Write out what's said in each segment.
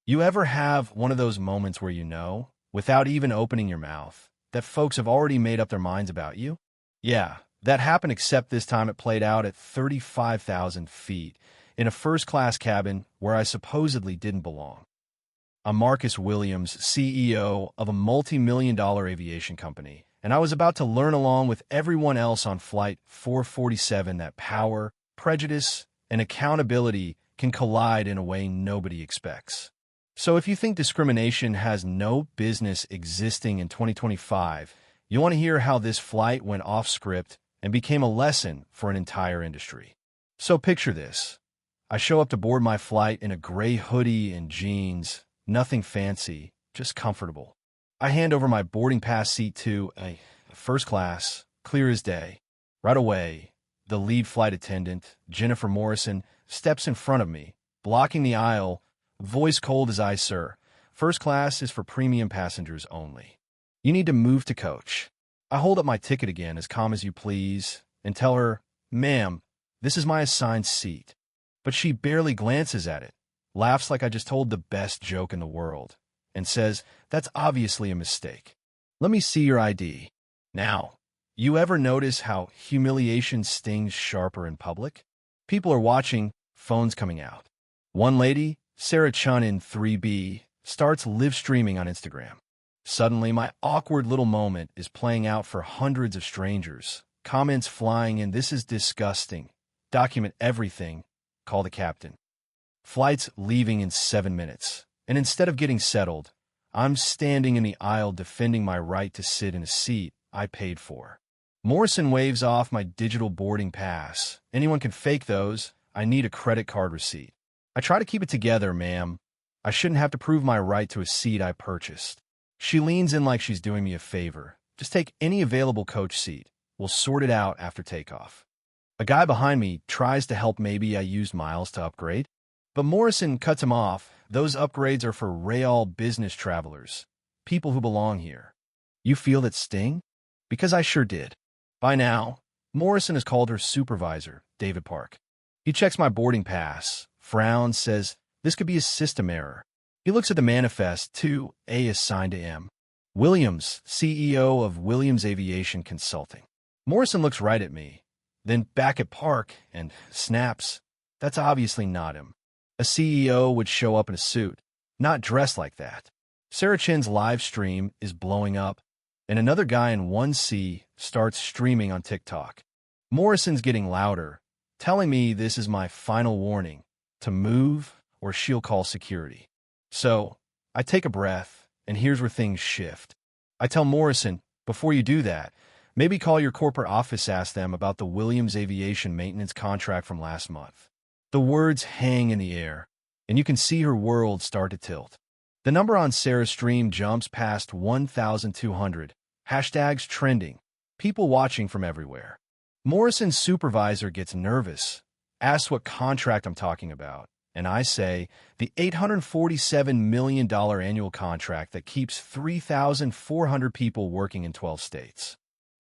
You ever have one of those moments where without even opening your mouth, that folks have already made up their minds about you? Yeah, that happened, except this time it played out at 35,000 feet in a first-class cabin where I supposedly didn't belong. I'm Marcus Williams, CEO of a multi-million-dollar aviation company, and I was about to learn along with everyone else on Flight 447 that power, prejudice, and accountability can collide in a way nobody expects. So if you think discrimination has no business existing in 2025, you want to hear how this flight went off script and became a lesson for an entire industry. So picture this. I show up to board my flight in a gray hoodie and jeans, nothing fancy, just comfortable. I hand over my boarding pass seat to a first class, clear as day. Right away, the lead flight attendant, Jennifer Morrison, steps in front of me, blocking the aisle, voice cold as ice. Sir, first class is for premium passengers only. You need to move to coach. I hold up my ticket again, as calm as you please, and tell her, ma'am, this is my assigned seat. But she barely glances at it, laughs like I just told the best joke in the world, and says, that's obviously a mistake. Let me see your ID. Now, you ever notice how humiliation stings sharper in public? People are watching, phones coming out. One lady, Sarah Chun in 3B, starts live streaming on Instagram. Suddenly, my awkward little moment is playing out for hundreds of strangers, comments flying in, this is disgusting. Document everything. Call the captain. Flight's leaving in 7 minutes, and instead of getting settled, I'm standing in the aisle defending my right to sit in a seat I paid for. Morrison waves off my digital boarding pass. Anyone can fake those. I need a credit card receipt. I try to keep it together, ma'am. I shouldn't have to prove my right to a seat I purchased. She leans in like she's doing me a favor. Just take any available coach seat. We'll sort it out after takeoff. A guy behind me tries to help. Maybe I used miles to upgrade. But Morrison cuts him off. Those upgrades are for real business travelers, people who belong here. You feel that sting? Because I sure did. By now, Morrison has called her supervisor, David Park. He checks my boarding pass, frowns, says, this could be a system error. He looks at the manifest. 2A assigned to M. Williams, CEO of Williams Aviation Consulting. Morrison looks right at me, then back at Park, and snaps. That's obviously not him. A CEO would show up in a suit, not dressed like that. Sarah Chin's live stream is blowing up, and another guy in 1C starts streaming on TikTok. Morrison's getting louder, telling me this is my final warning, to move or she'll call security. So, I take a breath, and here's where things shift. I tell Morrison, before you do that, maybe call your corporate office, ask them about the Williams Aviation maintenance contract from last month. The words hang in the air, and you can see her world start to tilt. The number on Sarah's stream jumps past 1,200. Hashtags trending. People watching from everywhere. Morrison's supervisor gets nervous, asks what contract I'm talking about, and I say the $847 million annual contract that keeps 3,400 people working in 12 states.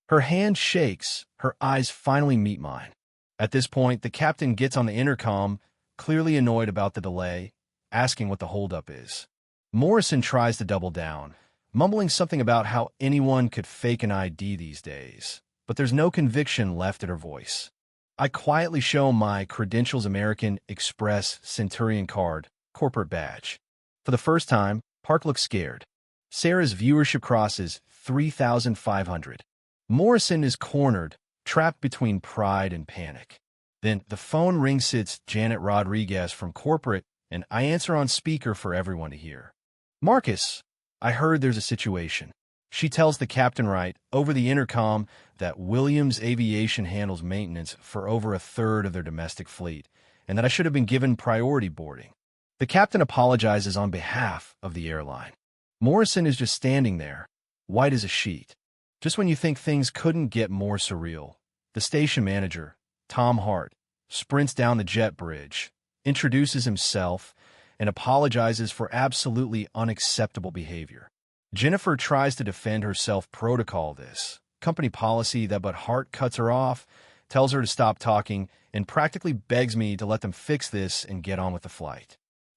Her hand shakes, her eyes finally meet mine. At this point, the captain gets on the intercom, clearly annoyed about the delay, asking what the holdup is. Morrison tries to double down, mumbling something about how anyone could fake an ID these days, but there's no conviction left in her voice. I quietly show my Credentials American Express Centurion card, corporate badge. For the first time, Park looks scared. Sarah's viewership crosses 3,500. Morrison is cornered, trapped between pride and panic. Then the phone rings. It's Janet Rodriguez from corporate, and I answer on speaker for everyone to hear. Marcus, I heard there's a situation. She tells the captain right over the intercom that Williams Aviation handles maintenance for over a third of their domestic fleet, and that I should have been given priority boarding. The captain apologizes on behalf of the airline. Morrison is just standing there, white as a sheet. Just when you think things couldn't get more surreal, the station manager, Tom Hart, sprints down the jet bridge, introduces himself, and apologizes for absolutely unacceptable behavior. Jennifer tries to defend herself. Protocol this, company policy that, but Hart cuts her off, tells her to stop talking, and practically begs me to let them fix this and get on with the flight.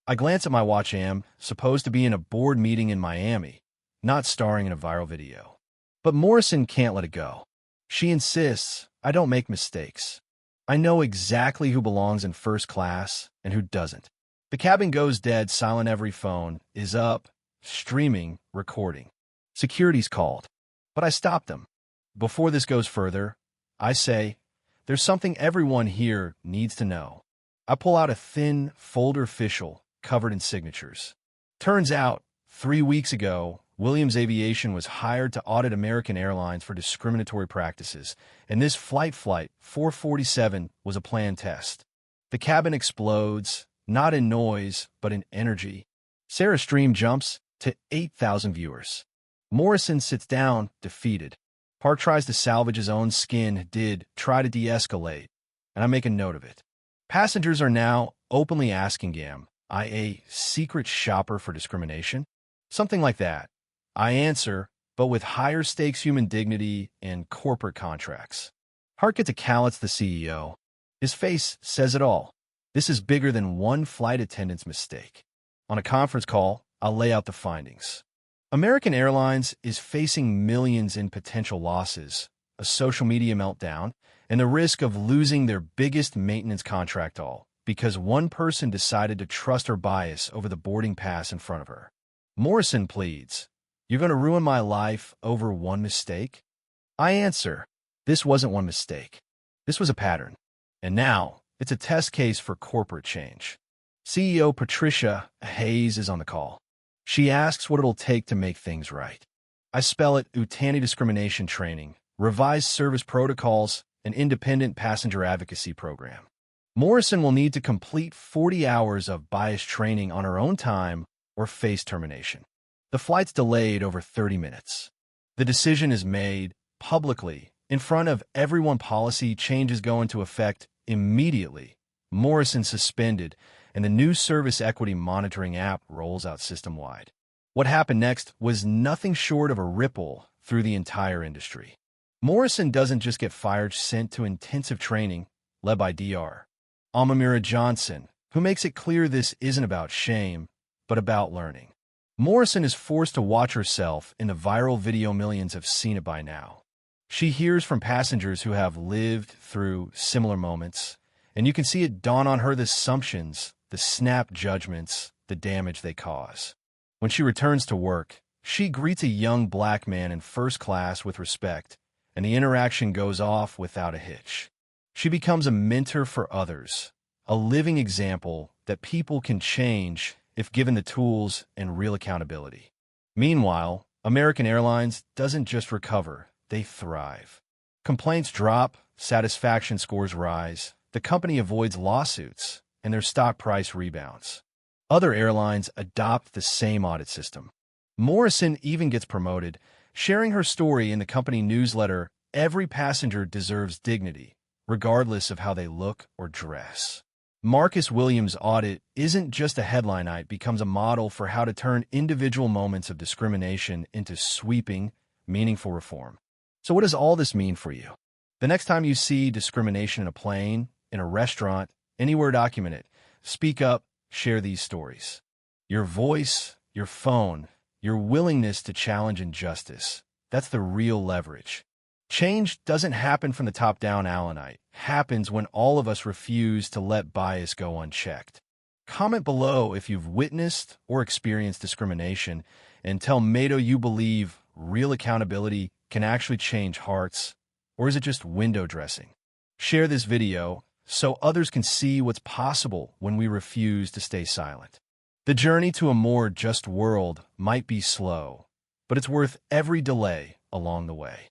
I glance at my watch. Supposed to be in a board meeting in Miami, not starring in a viral video. But Morrison can't let it go. She insists I don't make mistakes. I know exactly who belongs in first class and who doesn't. The cabin goes dead silent. Every phone is up, streaming, recording. Security's called. But I stop them. Before this goes further, I say, there's something everyone here needs to know. I pull out a thin folder official covered in signatures. Turns out, 3 weeks ago, Williams Aviation was hired to audit American Airlines for discriminatory practices, and this flight 447 was a planned test. The cabin explodes, not in noise, but in energy. Sarah's stream jumps to 8,000 viewers. Morrison sits down, defeated. Park tries to salvage his own skin, try to de-escalate, and I make a note of it. Passengers are now openly asking Am, I a secret shopper for discrimination? Something like that. I answer, but with higher stakes human dignity and corporate contracts. Hart gets a Callets, the CEO. His face says it all. This is bigger than one flight attendant's mistake. On a conference call, I'll lay out the findings. American Airlines is facing millions in potential losses, a social media meltdown, and the risk of losing their biggest maintenance contract all because one person decided to trust her bias over the boarding pass in front of her. Morrison pleads, "You're going to ruin my life over one mistake?" I answer, this wasn't one mistake. This was a pattern. And now, it's a test case for corporate change. CEO Patricia Hayes is on the call. She asks what it'll take to make things right. I spell it anti-discrimination training, revised service protocols, an independent passenger advocacy program. Morrison will need to complete 40 hours of bias training on her own time or face termination. The flight's delayed over 30 minutes. The decision is made publicly, in front of everyone. Policy changes go into effect immediately. Morrison suspended, and the new service equity monitoring app rolls out system-wide. What happened next was nothing short of a ripple through the entire industry. Morrison doesn't just get fired, sent to intensive training, led by Dr. Amamira Johnson, who makes it clear this isn't about shame, but about learning. Morrison is forced to watch herself in the viral video. Millions have seen it by now. She hears from passengers who have lived through similar moments, and you can see it dawn on her: the assumptions, the snap judgments, the damage they cause. When she returns to work, she greets a young black man in first class with respect, and the interaction goes off without a hitch. She becomes a mentor for others, a living example that people can change if given the tools and real accountability. Meanwhile, American Airlines doesn't just recover, they thrive. Complaints drop, satisfaction scores rise, the company avoids lawsuits, and their stock price rebounds. Other airlines adopt the same audit system. Morrison even gets promoted, sharing her story in the company newsletter. Every passenger deserves dignity, regardless of how they look or dress. Marcus Williams' audit isn't just a headline, it becomes a model for how to turn individual moments of discrimination into sweeping, meaningful reform. So what does all this mean for you? The next time you see discrimination in a plane, in a restaurant, anywhere, document it. Speak up, share these stories. Your voice, your phone, your willingness to challenge injustice, that's the real leverage. Change doesn't happen from the top down, Allenite. Happens when all of us refuse to let bias go unchecked. Comment below if you've witnessed or experienced discrimination, and tell Mato you believe real accountability can actually change hearts, or is it just window dressing? Share this video so others can see what's possible when we refuse to stay silent. The journey to a more just world might be slow, but it's worth every delay along the way.